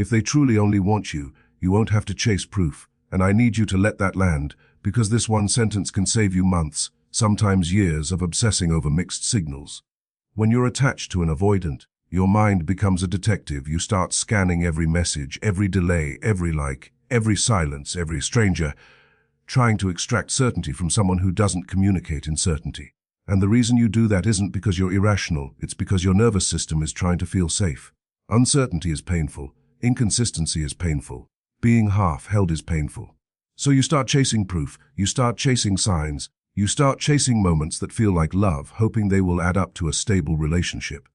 If they truly only want you, you won't have to chase proof. And I need you to let that land, because this one sentence can save you months, sometimes years of obsessing over mixed signals. When you're attached to an avoidant, your mind becomes a detective. You start scanning every message, every delay, every like, every silence, every stranger, trying to extract certainty from someone who doesn't communicate in certainty. And the reason you do that isn't because you're irrational, it's because your nervous system is trying to feel safe. Uncertainty is painful, inconsistency is painful, being half-held is painful. So you start chasing proof, you start chasing signs, you start chasing moments that feel like love, hoping they will add up to a stable relationship.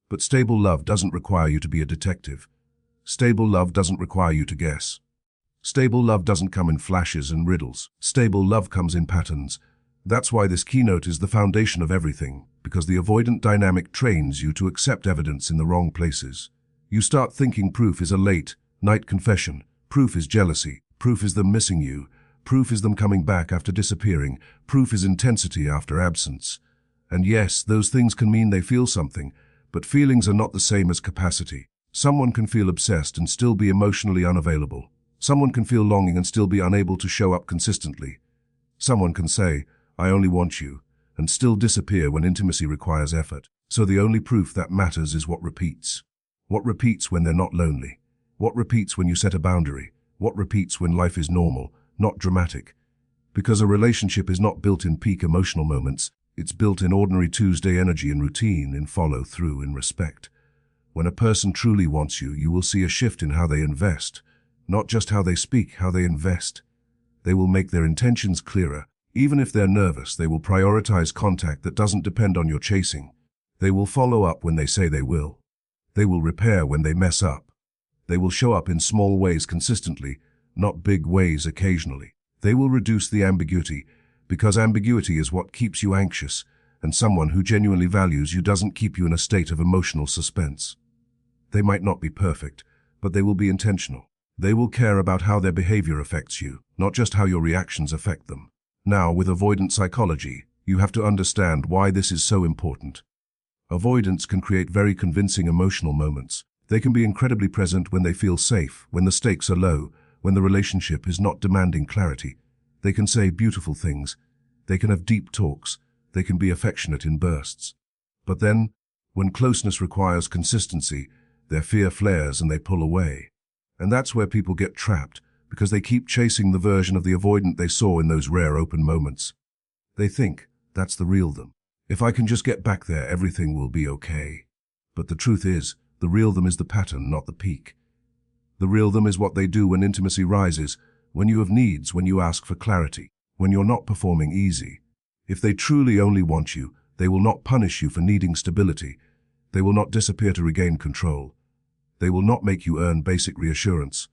But stable love doesn't require you to be a detective. Stable love doesn't require you to guess. Stable love doesn't come in flashes and riddles. Stable love comes in patterns. That's why this keynote is the foundation of everything, because the avoidant dynamic trains you to accept evidence in the wrong places. You start thinking proof is a late night confession, proof is jealousy, proof is them missing you, proof is them coming back after disappearing, proof is intensity after absence. And yes, those things can mean they feel something, but feelings are not the same as capacity. Someone can feel obsessed and still be emotionally unavailable. Someone can feel longing and still be unable to show up consistently. Someone can say, "I only want you," and still disappear when intimacy requires effort. So the only proof that matters is what repeats. What repeats when they're not lonely? What repeats when you set a boundary? What repeats when life is normal, not dramatic? Because a relationship is not built in peak emotional moments, it's built in ordinary Tuesday energy and routine, in follow-through, in respect. When a person truly wants you, you will see a shift in how they invest. Not just how they speak, how they invest. They will make their intentions clearer. Even if they're nervous, they will prioritize contact that doesn't depend on your chasing. They will follow up when they say they will. They will repair when they mess up. They will show up in small ways consistently, not big ways occasionally. They will reduce the ambiguity, because ambiguity is what keeps you anxious, and someone who genuinely values you doesn't keep you in a state of emotional suspense. They might not be perfect, but they will be intentional. They will care about how their behavior affects you, not just how your reactions affect them. Now, with avoidant psychology, you have to understand why this is so important. Avoidants can create very convincing emotional moments. They can be incredibly present when they feel safe, when the stakes are low, when the relationship is not demanding clarity. They can say beautiful things. They can have deep talks. They can be affectionate in bursts. But then, when closeness requires consistency, their fear flares and they pull away. And that's where people get trapped, because they keep chasing the version of the avoidant they saw in those rare open moments. They think, that's the real them. If I can just get back there, everything will be okay. But the truth is, the real them is the pattern, not the peak. The real them is what they do when intimacy rises, when you have needs, when you ask for clarity, when you're not performing easy. If they truly only want you, they will not punish you for needing stability. They will not disappear to regain control. They will not make you earn basic reassurance.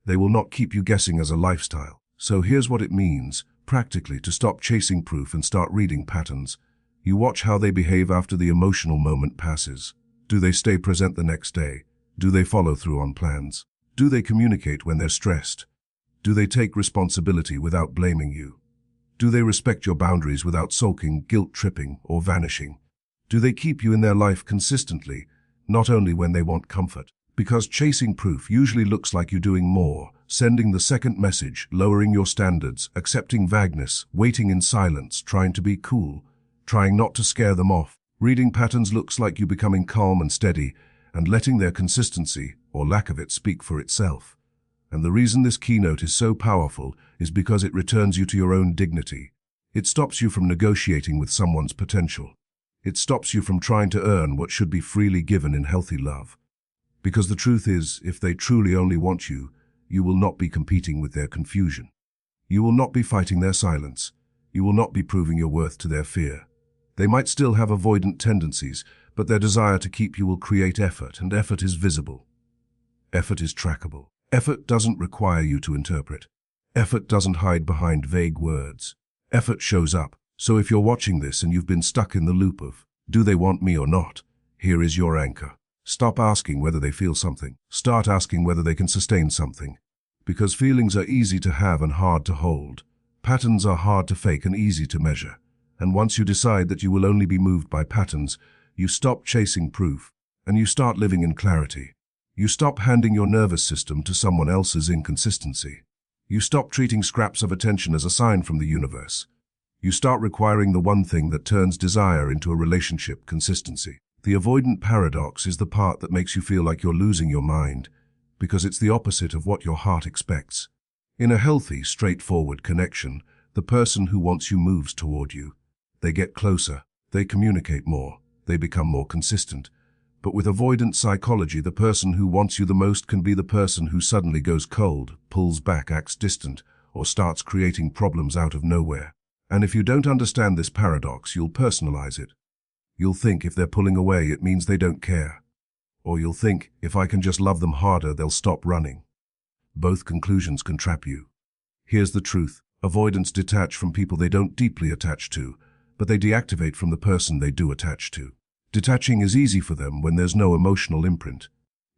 They will not keep you guessing as a lifestyle. So here's what it means, practically, to stop chasing proof and start reading patterns. You watch how they behave after the emotional moment passes. Do they stay present the next day? Do they follow through on plans? Do they communicate when they're stressed? Do they take responsibility without blaming you? Do they respect your boundaries without sulking, guilt-tripping, or vanishing? Do they keep you in their life consistently, not only when they want comfort? Because chasing proof usually looks like you doing more, sending the second message, lowering your standards, accepting vagueness, waiting in silence, trying to be cool, trying not to scare them off. Reading patterns looks like you becoming calm and steady, and letting their consistency, or lack of it, speak for itself. And the reason this keynote is so powerful is because it returns you to your own dignity. It stops you from negotiating with someone's potential. It stops you from trying to earn what should be freely given in healthy love. Because the truth is, if they truly only want you, you will not be competing with their confusion. You will not be fighting their silence. You will not be proving your worth to their fear. They might still have avoidant tendencies, but their desire to keep you will create effort, and effort is visible. Effort is trackable. Effort doesn't require you to interpret. Effort doesn't hide behind vague words. Effort shows up. So if you're watching this and you've been stuck in the loop of, do they want me or not? Here is your anchor. Stop asking whether they feel something. Start asking whether they can sustain something. Because feelings are easy to have and hard to hold. Patterns are hard to fake and easy to measure. And once you decide that you will only be moved by patterns, you stop chasing proof, and you start living in clarity. You stop handing your nervous system to someone else's inconsistency. You stop treating scraps of attention as a sign from the universe. You start requiring the one thing that turns desire into a relationship: consistency. The avoidant paradox is the part that makes you feel like you're losing your mind, because it's the opposite of what your heart expects. In a healthy, straightforward connection, the person who wants you moves toward you. They get closer, they communicate more, they become more consistent. But with avoidant psychology, the person who wants you the most can be the person who suddenly goes cold, pulls back, acts distant, or starts creating problems out of nowhere. And if you don't understand this paradox, you'll personalize it. You'll think if they're pulling away, it means they don't care. Or you'll think, if I can just love them harder, they'll stop running. Both conclusions can trap you. Here's the truth. Avoidants detach from people they don't deeply attach to, but they deactivate from the person they do attach to. Detaching is easy for them when there's no emotional imprint.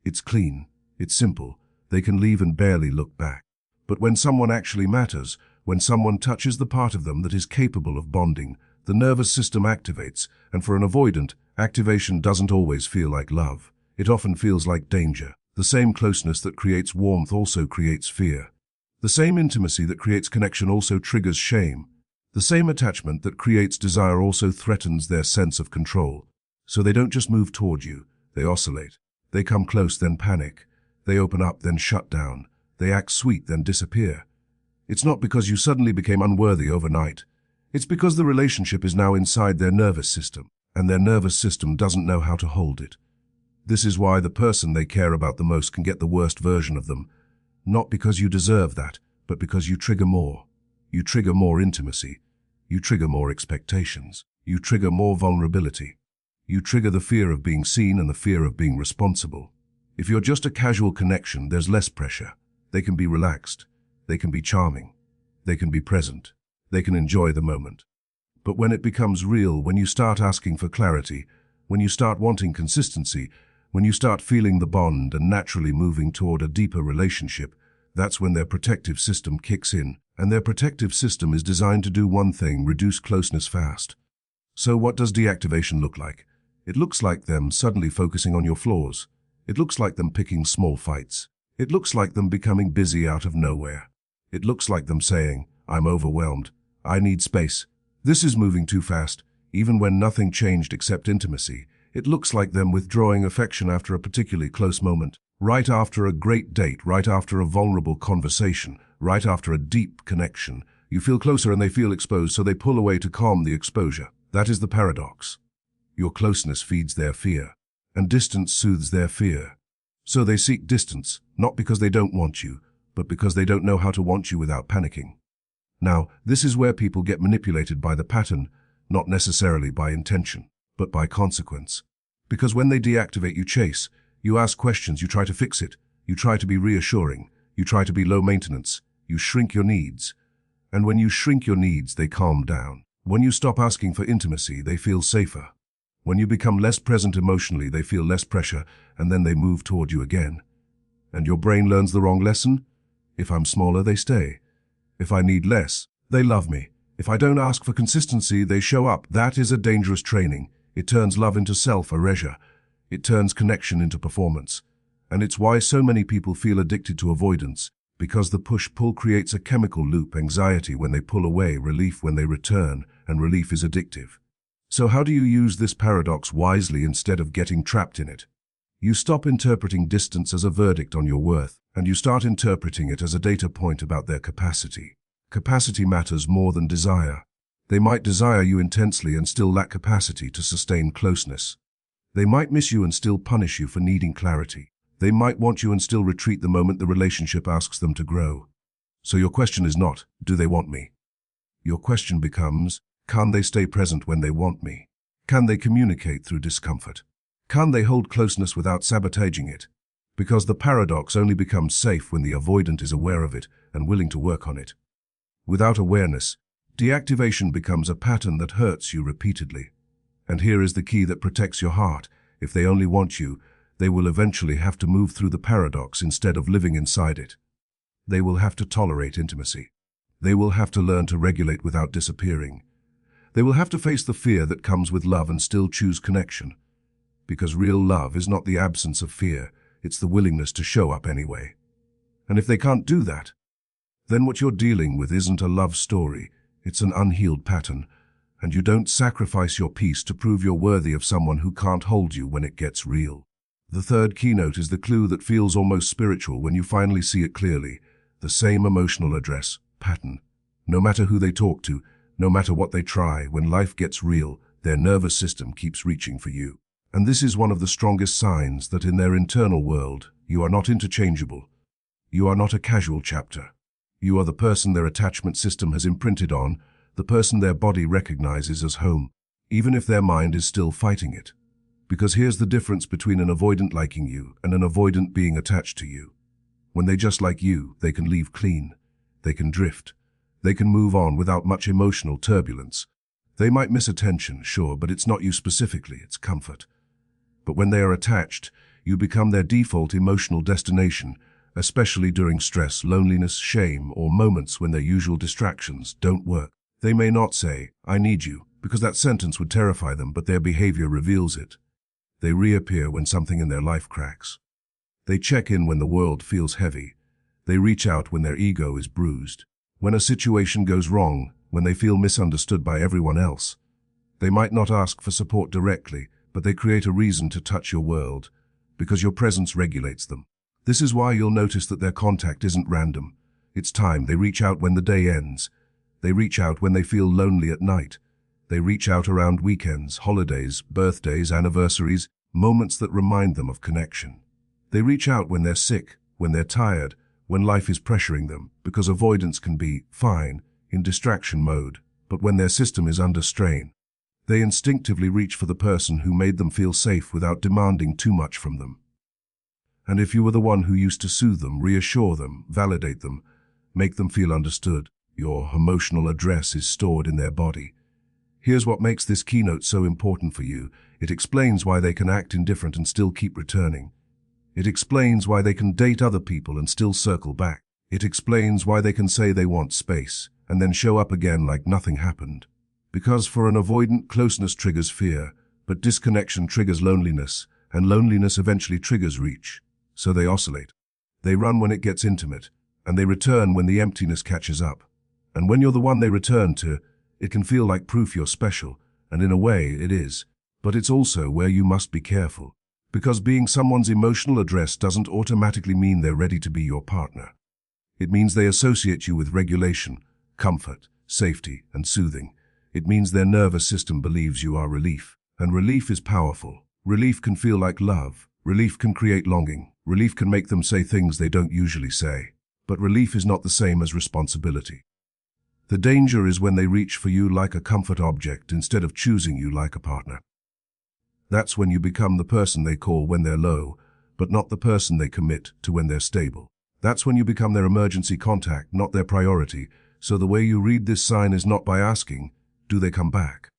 It's clean, it's simple, they can leave and barely look back. But when someone actually matters, when someone touches the part of them that is capable of bonding, the nervous system activates, and for an avoidant, activation doesn't always feel like love. It often feels like danger. The same closeness that creates warmth also creates fear. The same intimacy that creates connection also triggers shame. The same attachment that creates desire also threatens their sense of control. So they don't just move toward you, they oscillate. They come close, then panic. They open up, then shut down. They act sweet, then disappear. It's not because you suddenly became unworthy overnight. It's because the relationship is now inside their nervous system, and their nervous system doesn't know how to hold it. This is why the person they care about the most can get the worst version of them. Not because you deserve that, but because you trigger more. You trigger more intimacy. You trigger more expectations. You trigger more vulnerability. You trigger the fear of being seen and the fear of being responsible. If you're just a casual connection, there's less pressure. They can be relaxed. They can be charming. They can be present. They can enjoy the moment. But when it becomes real, when you start asking for clarity, when you start wanting consistency, when you start feeling the bond and naturally moving toward a deeper relationship, that's when their protective system kicks in. And their protective system is designed to do one thing: reduce closeness fast. So what does deactivation look like? It looks like them suddenly focusing on your flaws. It looks like them picking small fights. It looks like them becoming busy out of nowhere. It looks like them saying, "I'm overwhelmed. I need space. This is moving too fast," even when nothing changed except intimacy. It looks like them withdrawing affection after a particularly close moment, right after a great date, right after a vulnerable conversation, right after a deep connection. You feel closer and they feel exposed, so they pull away to calm the exposure. That is the paradox. Your closeness feeds their fear, and distance soothes their fear. So they seek distance, not because they don't want you, but because they don't know how to want you without panicking. Now, this is where people get manipulated by the pattern, not necessarily by intention, but by consequence. Because when they deactivate, you chase, you ask questions, you try to fix it, you try to be reassuring, you try to be low maintenance, you shrink your needs. And when you shrink your needs, they calm down. When you stop asking for intimacy, they feel safer. When you become less present emotionally, they feel less pressure, and then they move toward you again. And your brain learns the wrong lesson. If I'm smaller, they stay. If I need less, they love me. If I don't ask for consistency, they show up. That is a dangerous training. It turns love into self-erasure. It turns connection into performance. And it's why so many people feel addicted to avoidance, because the push-pull creates a chemical loop: anxiety when they pull away, relief when they return, and relief is addictive. So how do you use this paradox wisely instead of getting trapped in it? You stop interpreting distance as a verdict on your worth, and you start interpreting it as a data point about their capacity. Capacity matters more than desire. They might desire you intensely and still lack capacity to sustain closeness. They might miss you and still punish you for needing clarity. They might want you and still retreat the moment the relationship asks them to grow. So your question is not, do they want me? Your question becomes, can they stay present when they want me? Can they communicate through discomfort? Can they hold closeness without sabotaging it? Because the paradox only becomes safe when the avoidant is aware of it and willing to work on it. Without awareness, deactivation becomes a pattern that hurts you repeatedly. And here is the key that protects your heart. If they only want you, they will eventually have to move through the paradox instead of living inside it. They will have to tolerate intimacy. They will have to learn to regulate without disappearing. They will have to face the fear that comes with love and still choose connection. Because real love is not the absence of fear, it's the willingness to show up anyway. And if they can't do that, then what you're dealing with isn't a love story, it's an unhealed pattern, and you don't sacrifice your peace to prove you're worthy of someone who can't hold you when it gets real. The third keynote is the clue that feels almost spiritual when you finally see it clearly, the same emotional address, pattern. No matter who they talk to, no matter what they try, when life gets real, their nervous system keeps reaching for you. And this is one of the strongest signs that in their internal world, you are not interchangeable. You are not a casual chapter. You are the person their attachment system has imprinted on, the person their body recognizes as home, even if their mind is still fighting it. Because here's the difference between an avoidant liking you and an avoidant being attached to you. When they just like you, they can leave clean. They can drift. They can move on without much emotional turbulence. They might miss attention, sure, but it's not you specifically, it's comfort. But when they are attached, you become their default emotional destination, especially during stress, loneliness, shame, or moments when their usual distractions don't work. They may not say, "I need you," because that sentence would terrify them, but their behavior reveals it. They reappear when something in their life cracks. They check in when the world feels heavy. They reach out when their ego is bruised. When a situation goes wrong, when they feel misunderstood by everyone else. They might not ask for support directly, but they create a reason to touch your world, because your presence regulates them. This is why you'll notice that their contact isn't random. It's time. They reach out when the day ends. They reach out when they feel lonely at night. They reach out around weekends, holidays, birthdays, anniversaries, moments that remind them of connection. They reach out when they're sick, when they're tired, when life is pressuring them, because avoidance can be fine in distraction mode, but when their system is under strain, they instinctively reach for the person who made them feel safe without demanding too much from them. And if you were the one who used to soothe them, reassure them, validate them, make them feel understood, your emotional address is stored in their body. Here's what makes this keynote so important for you. It explains why they can act indifferent and still keep returning. It explains why they can date other people and still circle back. It explains why they can say they want space and then show up again like nothing happened. Because for an avoidant, closeness triggers fear, but disconnection triggers loneliness, and loneliness eventually triggers reach. So they oscillate. They run when it gets intimate, and they return when the emptiness catches up. And when you're the one they return to, it can feel like proof you're special, and in a way it is. But it's also where you must be careful. Because being someone's emotional address doesn't automatically mean they're ready to be your partner. It means they associate you with regulation, comfort, safety, and soothing. It means their nervous system believes you are relief. And relief is powerful. Relief can feel like love. Relief can create longing. Relief can make them say things they don't usually say. But relief is not the same as responsibility. The danger is when they reach for you like a comfort object instead of choosing you like a partner. That's when you become the person they call when they're low, but not the person they commit to when they're stable. That's when you become their emergency contact, not their priority. So the way you read this sign is not by asking, "Do they come back?"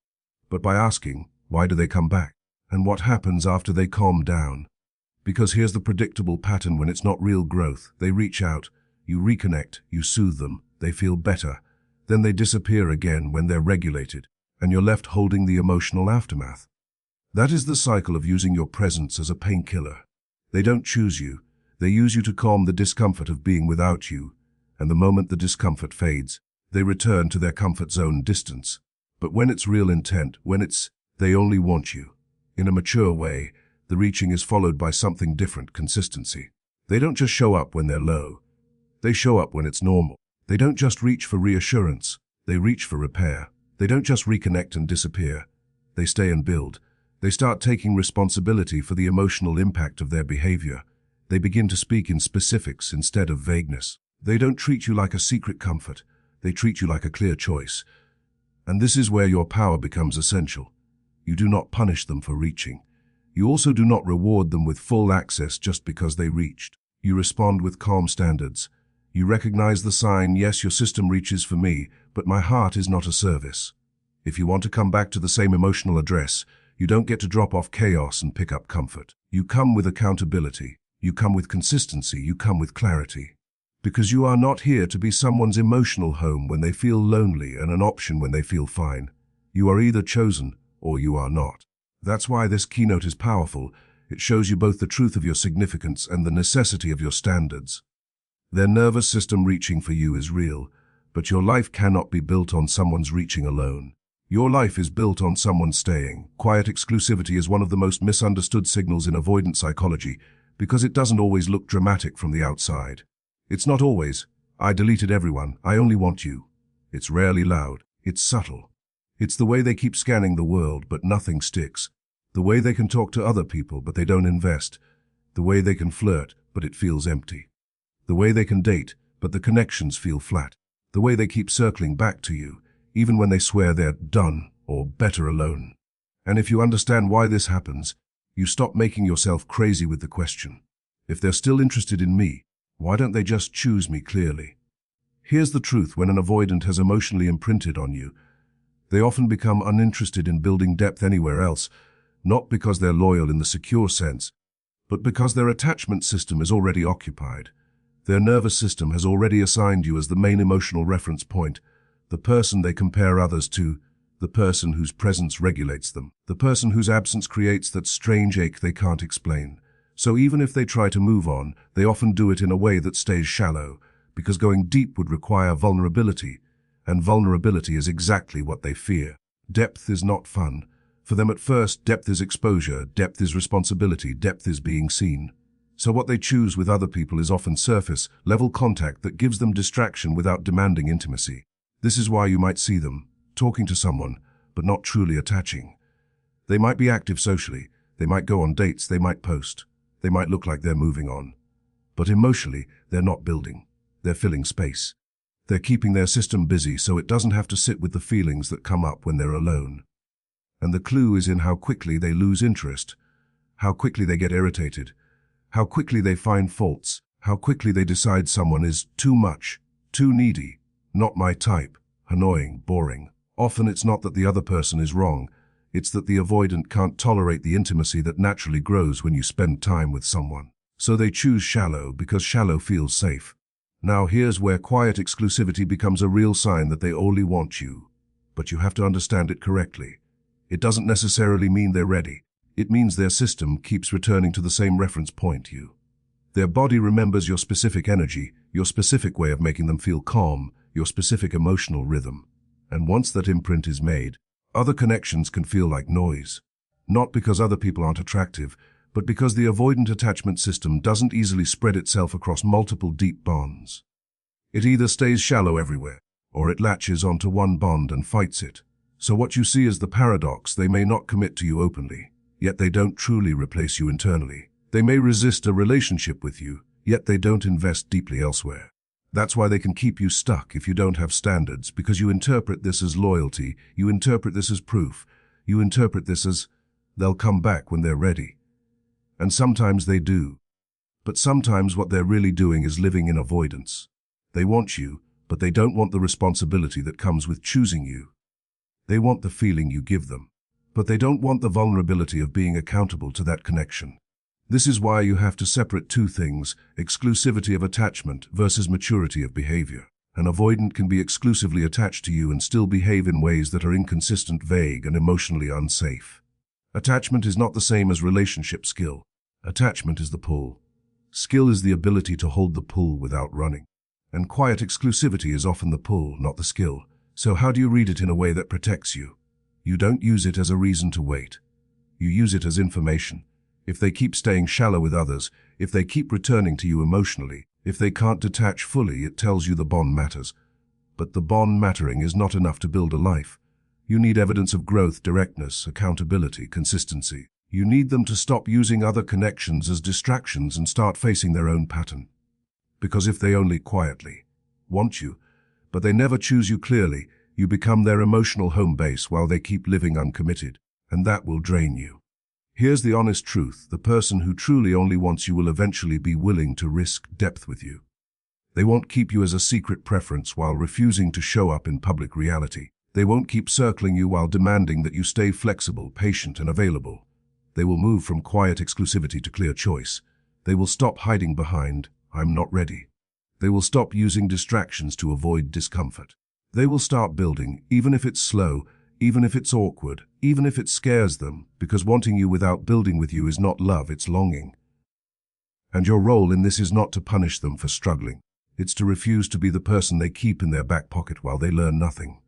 but by asking, "Why do they come back? And what happens after they calm down?" Because here's the predictable pattern when it's not real growth. They reach out, you reconnect, you soothe them, they feel better. Then they disappear again when they're regulated, and you're left holding the emotional aftermath. That is the cycle of using your presence as a painkiller. They don't choose you. They use you to calm the discomfort of being without you, and the moment the discomfort fades, they return to their comfort zone distance. But when it's real intent, when it's they only want you, in a mature way, the reaching is followed by something different, consistency. They don't just show up when they're low. They show up when it's normal. They don't just reach for reassurance. They reach for repair. They don't just reconnect and disappear. They stay and build. They start taking responsibility for the emotional impact of their behavior. They begin to speak in specifics instead of vagueness. They don't treat you like a secret comfort. They treat you like a clear choice. And this is where your power becomes essential. You do not punish them for reaching. You also do not reward them with full access just because they reached. You respond with calm standards. You recognize the sign, yes, your system reaches for me, but my heart is not a service. If you want to come back to the same emotional address, you don't get to drop off chaos and pick up comfort. You come with accountability. You come with consistency. You come with clarity. Because you are not here to be someone's emotional home when they feel lonely and an option when they feel fine. You are either chosen or you are not. That's why this keynote is powerful. It shows you both the truth of your significance and the necessity of your standards. Their nervous system reaching for you is real, but your life cannot be built on someone's reaching alone. Your life is built on someone staying. Quiet exclusivity is one of the most misunderstood signals in avoidant psychology because it doesn't always look dramatic from the outside. It's not always, "I deleted everyone, I only want you." It's rarely loud. It's subtle. It's the way they keep scanning the world, but nothing sticks. The way they can talk to other people, but they don't invest. The way they can flirt, but it feels empty. The way they can date, but the connections feel flat. The way they keep circling back to you, even when they swear they're done or better alone. And if you understand why this happens, you stop making yourself crazy with the question, if they're still interested in me, why don't they just choose me clearly? Here's the truth: when an avoidant has emotionally imprinted on you, they often become uninterested in building depth anywhere else, not because they're loyal in the secure sense, but because their attachment system is already occupied. Their nervous system has already assigned you as the main emotional reference point, the person they compare others to, the person whose presence regulates them, the person whose absence creates that strange ache they can't explain. So even if they try to move on, they often do it in a way that stays shallow, because going deep would require vulnerability, and vulnerability is exactly what they fear. Depth is not fun. For them at first, depth is exposure, depth is responsibility, depth is being seen. So what they choose with other people is often surface, level contact that gives them distraction without demanding intimacy. This is why you might see them talking to someone, but not truly attaching. They might be active socially, they might go on dates, they might post, they might look like they're moving on. But emotionally, they're not building. They're filling space. They're keeping their system busy so it doesn't have to sit with the feelings that come up when they're alone. And the clue is in how quickly they lose interest, how quickly they get irritated, how quickly they find faults, how quickly they decide someone is too much, too needy, not my type, annoying, boring. Often it's not that the other person is wrong, it's that the avoidant can't tolerate the intimacy that naturally grows when you spend time with someone. So they choose shallow because shallow feels safe. Now here's where quiet exclusivity becomes a real sign that they only want you. But you have to understand it correctly. It doesn't necessarily mean they're ready. It means their system keeps returning to the same reference point, you. Their body remembers your specific energy, your specific way of making them feel calm, your specific emotional rhythm. And once that imprint is made, other connections can feel like noise. Not because other people aren't attractive, but because the avoidant attachment system doesn't easily spread itself across multiple deep bonds. It either stays shallow everywhere, or it latches onto one bond and fights it. So what you see is the paradox: they may not commit to you openly, yet they don't truly replace you internally. They may resist a relationship with you, yet they don't invest deeply elsewhere. That's why they can keep you stuck if you don't have standards, because you interpret this as loyalty, you interpret this as proof, you interpret this as they'll come back when they're ready. And sometimes they do. But sometimes what they're really doing is living in avoidance. They want you, but they don't want the responsibility that comes with choosing you. They want the feeling you give them, but they don't want the vulnerability of being accountable to that connection. This is why you have to separate two things: exclusivity of attachment versus maturity of behavior. An avoidant can be exclusively attached to you and still behave in ways that are inconsistent, vague, and emotionally unsafe. Attachment is not the same as relationship skill. Attachment is the pull. Skill is the ability to hold the pull without running. And quiet exclusivity is often the pull, not the skill. So how do you read it in a way that protects you? You don't use it as a reason to wait. You use it as information. If they keep staying shallow with others, if they keep returning to you emotionally, if they can't detach fully, it tells you the bond matters. But the bond mattering is not enough to build a life. You need evidence of growth, directness, accountability, consistency. You need them to stop using other connections as distractions and start facing their own pattern. Because if they only quietly want you, but they never choose you clearly, you become their emotional home base while they keep living uncommitted, and that will drain you. Here's the honest truth: the person who truly only wants you will eventually be willing to risk depth with you. They won't keep you as a secret preference while refusing to show up in public reality. They won't keep circling you while demanding that you stay flexible, patient, and available. They will move from quiet exclusivity to clear choice. They will stop hiding behind "I'm not ready." They will stop using distractions to avoid discomfort. They will start building, even if it's slow, even if it's awkward, even if it scares them, because wanting you without building with you is not love, it's longing. And your role in this is not to punish them for struggling. It's to refuse to be the person they keep in their back pocket while they learn nothing.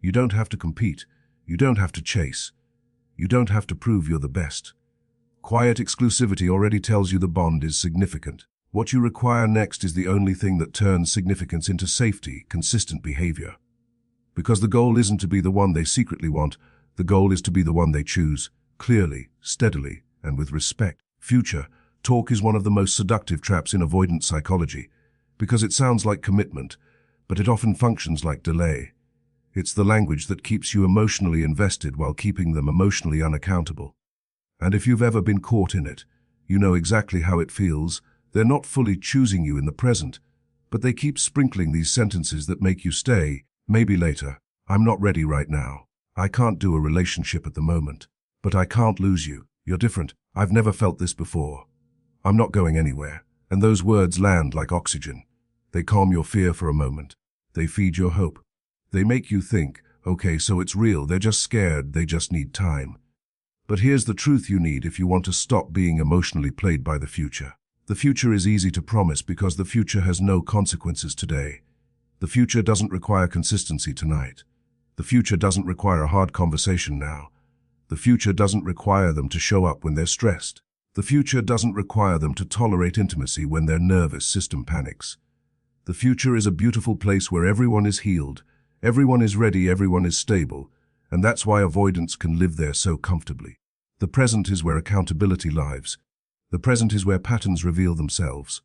You don't have to compete. You don't have to chase. You don't have to prove you're the best. Quiet exclusivity already tells you the bond is significant. What you require next is the only thing that turns significance into safety, consistent behavior. Because the goal isn't to be the one they secretly want, the goal is to be the one they choose, clearly, steadily, and with respect. Future talk is one of the most seductive traps in avoidant psychology, because it sounds like commitment, but it often functions like delay. It's the language that keeps you emotionally invested while keeping them emotionally unaccountable. And if you've ever been caught in it, you know exactly how it feels. They're not fully choosing you in the present, but they keep sprinkling these sentences that make you stay. Maybe later. I'm not ready right now. I can't do a relationship at the moment. But I can't lose you. You're different. I've never felt this before. I'm not going anywhere. And those words land like oxygen. They calm your fear for a moment. They feed your hope. They make you think, okay, so it's real. They're just scared. They just need time. But here's the truth you need if you want to stop being emotionally played by the future. The future is easy to promise because the future has no consequences today. The future doesn't require consistency tonight. The future doesn't require a hard conversation now. The future doesn't require them to show up when they're stressed. The future doesn't require them to tolerate intimacy when their nervous system panics. The future is a beautiful place where everyone is healed, everyone is ready, everyone is stable, and that's why avoidants can live there so comfortably. The present is where accountability lives. The present is where patterns reveal themselves.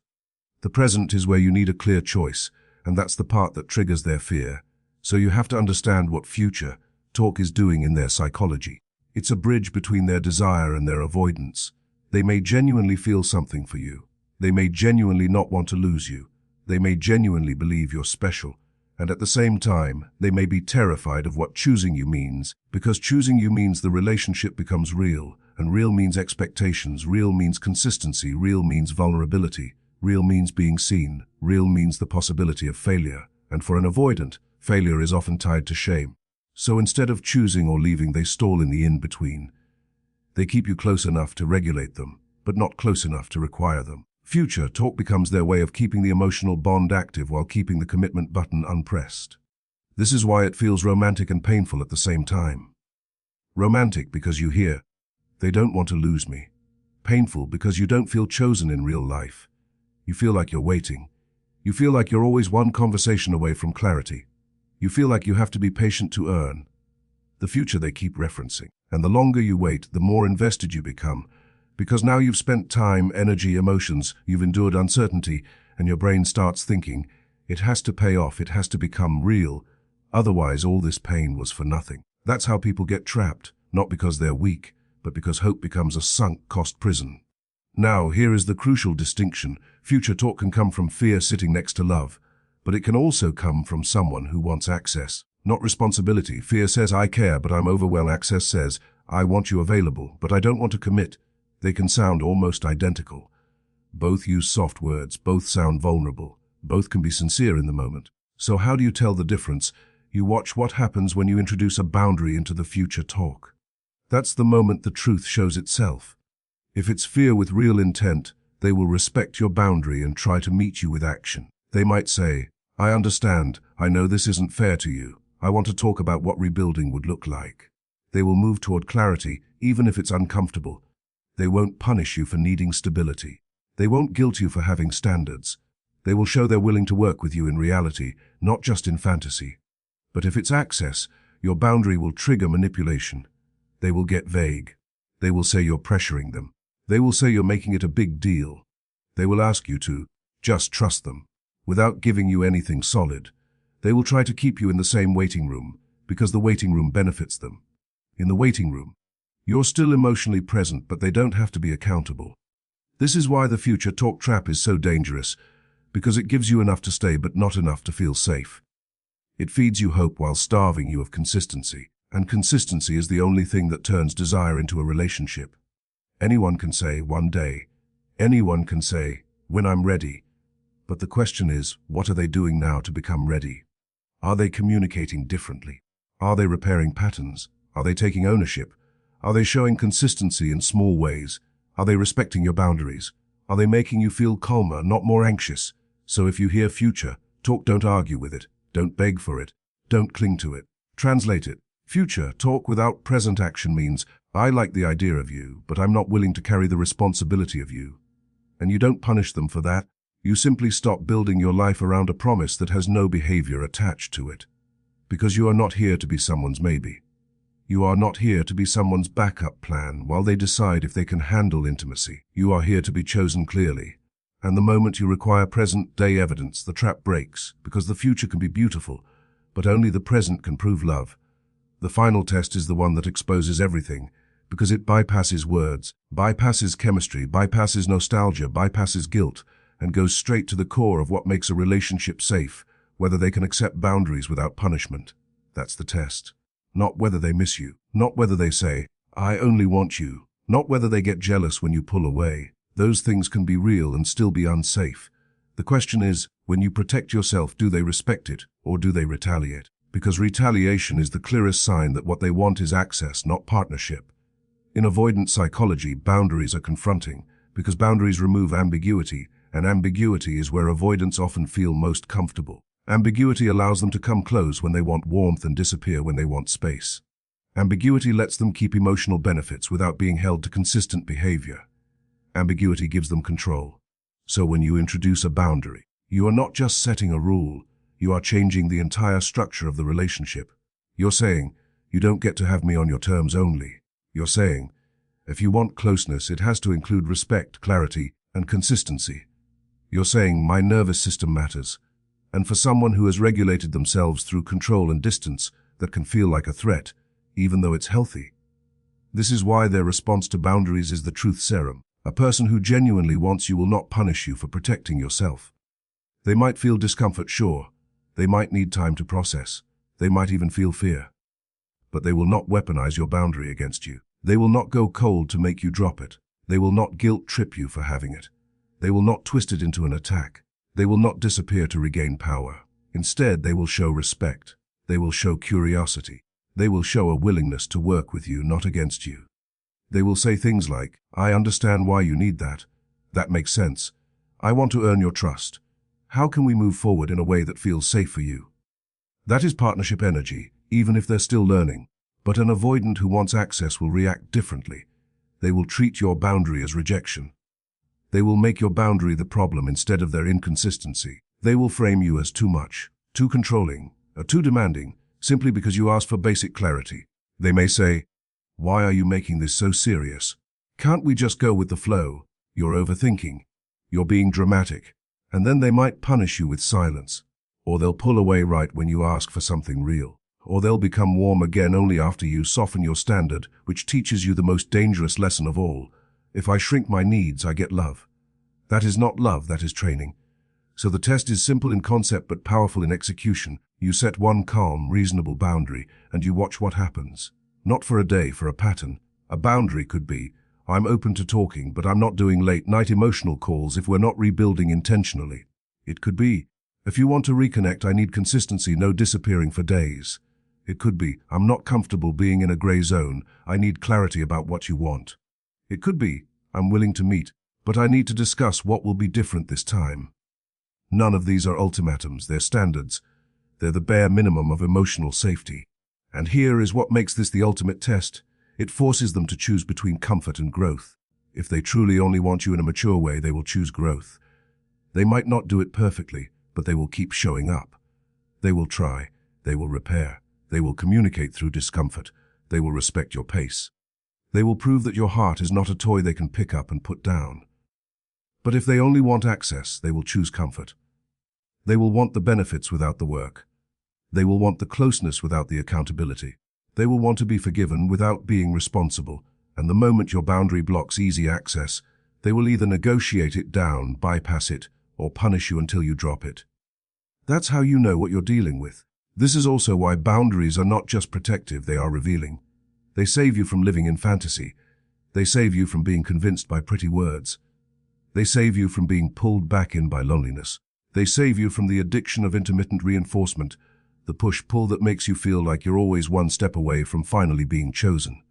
The present is where you need a clear choice, and that's the part that triggers their fear. So you have to understand what future talk is doing in their psychology. It's a bridge between their desire and their avoidance. They may genuinely feel something for you. They may genuinely not want to lose you. They may genuinely believe you're special. And at the same time, they may be terrified of what choosing you means, because choosing you means the relationship becomes real, and real means expectations, real means consistency, real means vulnerability, real means being seen, real means the possibility of failure. And for an avoidant, failure is often tied to shame. So instead of choosing or leaving, they stall in the in-between. They keep you close enough to regulate them, but not close enough to require them. Future talk becomes their way of keeping the emotional bond active while keeping the commitment button unpressed. This is why it feels romantic and painful at the same time. Romantic because you hear, they don't want to lose me. Painful because you don't feel chosen in real life. You feel like you're waiting. You feel like you're always one conversation away from clarity. You feel like you have to be patient to earn the future they keep referencing. And the longer you wait, the more invested you become. Because now you've spent time, energy, emotions, you've endured uncertainty, and your brain starts thinking, it has to pay off, it has to become real. Otherwise, all this pain was for nothing. That's how people get trapped, not because they're weak, but because hope becomes a sunk cost prison. Now, here is the crucial distinction. Future talk can come from fear sitting next to love, but it can also come from someone who wants access, not responsibility. Fear says, I care, but I'm overwhelmed. Access says, I want you available, but I don't want to commit. They can sound almost identical. Both use soft words, both sound vulnerable, both can be sincere in the moment. So how do you tell the difference? You watch what happens when you introduce a boundary into the future talk. That's the moment the truth shows itself. If it's fear with real intent, they will respect your boundary and try to meet you with action. They might say, I understand, I know this isn't fair to you. I want to talk about what rebuilding would look like. They will move toward clarity, even if it's uncomfortable. They won't punish you for needing stability. They won't guilt you for having standards. They will show they're willing to work with you in reality, not just in fantasy. But if it's access, your boundary will trigger manipulation. They will get vague. They will say you're pressuring them. They will say you're making it a big deal. They will ask you to just trust them, without giving you anything solid. They will try to keep you in the same waiting room, because the waiting room benefits them. In the waiting room, you're still emotionally present, but they don't have to be accountable. This is why the future talk trap is so dangerous, because it gives you enough to stay but not enough to feel safe. It feeds you hope while starving you of consistency, and consistency is the only thing that turns desire into a relationship. Anyone can say, one day. Anyone can say, when I'm ready. But the question is, what are they doing now to become ready? Are they communicating differently? Are they repairing patterns? Are they taking ownership? Are they showing consistency in small ways? Are they respecting your boundaries? Are they making you feel calmer, not more anxious? So if you hear future, talk, don't argue with it. Don't beg for it. Don't cling to it. Translate it. Future talk without present action means, I like the idea of you, but I'm not willing to carry the responsibility of you. And you don't punish them for that. You simply stop building your life around a promise that has no behavior attached to it. Because you are not here to be someone's maybe. You are not here to be someone's backup plan while they decide if they can handle intimacy. You are here to be chosen clearly. And the moment you require present-day evidence, the trap breaks, because the future can be beautiful, but only the present can prove love. The final test is the one that exposes everything, because it bypasses words, bypasses chemistry, bypasses nostalgia, bypasses guilt, and goes straight to the core of what makes a relationship safe, whether they can accept boundaries without punishment. That's the test. Not whether they miss you, not whether they say, I only want you, not whether they get jealous when you pull away. Those things can be real and still be unsafe. The question is, when you protect yourself, do they respect it, or do they retaliate? Because retaliation is the clearest sign that what they want is access, not partnership. In avoidant psychology, boundaries are confronting, because boundaries remove ambiguity, and ambiguity is where avoidants often feel most comfortable. Ambiguity allows them to come close when they want warmth and disappear when they want space. Ambiguity lets them keep emotional benefits without being held to consistent behavior. Ambiguity gives them control. So when you introduce a boundary, you are not just setting a rule, you are changing the entire structure of the relationship. You're saying, you don't get to have me on your terms only. You're saying, if you want closeness, it has to include respect, clarity, and consistency. You're saying, my nervous system matters. And for someone who has regulated themselves through control and distance, that can feel like a threat, even though it's healthy. This is why their response to boundaries is the truth serum. A person who genuinely wants you will not punish you for protecting yourself. They might feel discomfort, sure. They might need time to process. They might even feel fear. But they will not weaponize your boundary against you. They will not go cold to make you drop it. They will not guilt trip you for having it. They will not twist it into an attack. They will not disappear to regain power. Instead, they will show respect. They will show curiosity. They will show a willingness to work with you, not against you. They will say things like, I understand why you need that. That makes sense. I want to earn your trust. How can we move forward in a way that feels safe for you? That is partnership energy, even if they're still learning. But an avoidant who wants access will react differently. They will treat your boundary as rejection. They will make your boundary the problem instead of their inconsistency. They will frame you as too much, too controlling, or too demanding, simply because you ask for basic clarity. They may say, why are you making this so serious? Can't we just go with the flow? You're overthinking. You're being dramatic. And then they might punish you with silence. Or they'll pull away right when you ask for something real. Or they'll become warm again only after you soften your standard, which teaches you the most dangerous lesson of all. If I shrink my needs, I get love. That is not love, that is training. So the test is simple in concept but powerful in execution. You set one calm, reasonable boundary, and you watch what happens. Not for a day, for a pattern. A boundary could be, I'm open to talking, but I'm not doing late-night emotional calls if we're not rebuilding intentionally. It could be, if you want to reconnect, I need consistency, no disappearing for days. It could be, I'm not comfortable being in a gray zone, I need clarity about what you want. It could be, I'm willing to meet, but I need to discuss what will be different this time. None of these are ultimatums, they're standards. They're the bare minimum of emotional safety. And here is what makes this the ultimate test. It forces them to choose between comfort and growth. If they truly only want you in a mature way, they will choose growth. They might not do it perfectly, but they will keep showing up. They will try. They will repair. They will communicate through discomfort. They will respect your pace. They will prove that your heart is not a toy they can pick up and put down. But if they only want access, they will choose comfort. They will want the benefits without the work. They will want the closeness without the accountability. They will want to be forgiven without being responsible. And the moment your boundary blocks easy access, they will either negotiate it down, bypass it, or punish you until you drop it. That's how you know what you're dealing with. This is also why boundaries are not just protective, they are revealing. They save you from living in fantasy. They save you from being convinced by pretty words. They save you from being pulled back in by loneliness. They save you from the addiction of intermittent reinforcement. the push-pull that makes you feel like you're always one step away from finally being chosen.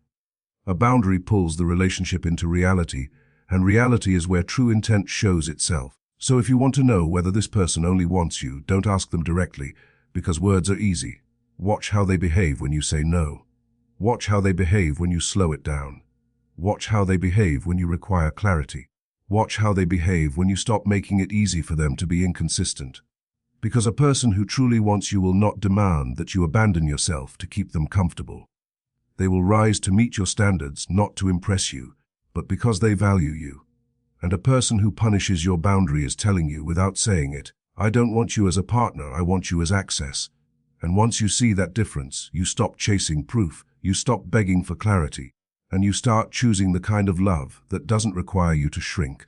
A boundary pulls the relationship into reality, and reality is where true intent shows itself. So if you want to know whether this person only wants you, don't ask them directly, because words are easy. Watch how they behave when you say no. Watch how they behave when you slow it down. Watch how they behave when you require clarity. Watch how they behave when you stop making it easy for them to be inconsistent. Because a person who truly wants you will not demand that you abandon yourself to keep them comfortable. They will rise to meet your standards, not to impress you, but because they value you. And a person who punishes your boundary is telling you, without saying it, I don't want you as a partner, I want you as access. And once you see that difference, you stop chasing proof, you stop begging for clarity, and you start choosing the kind of love that doesn't require you to shrink.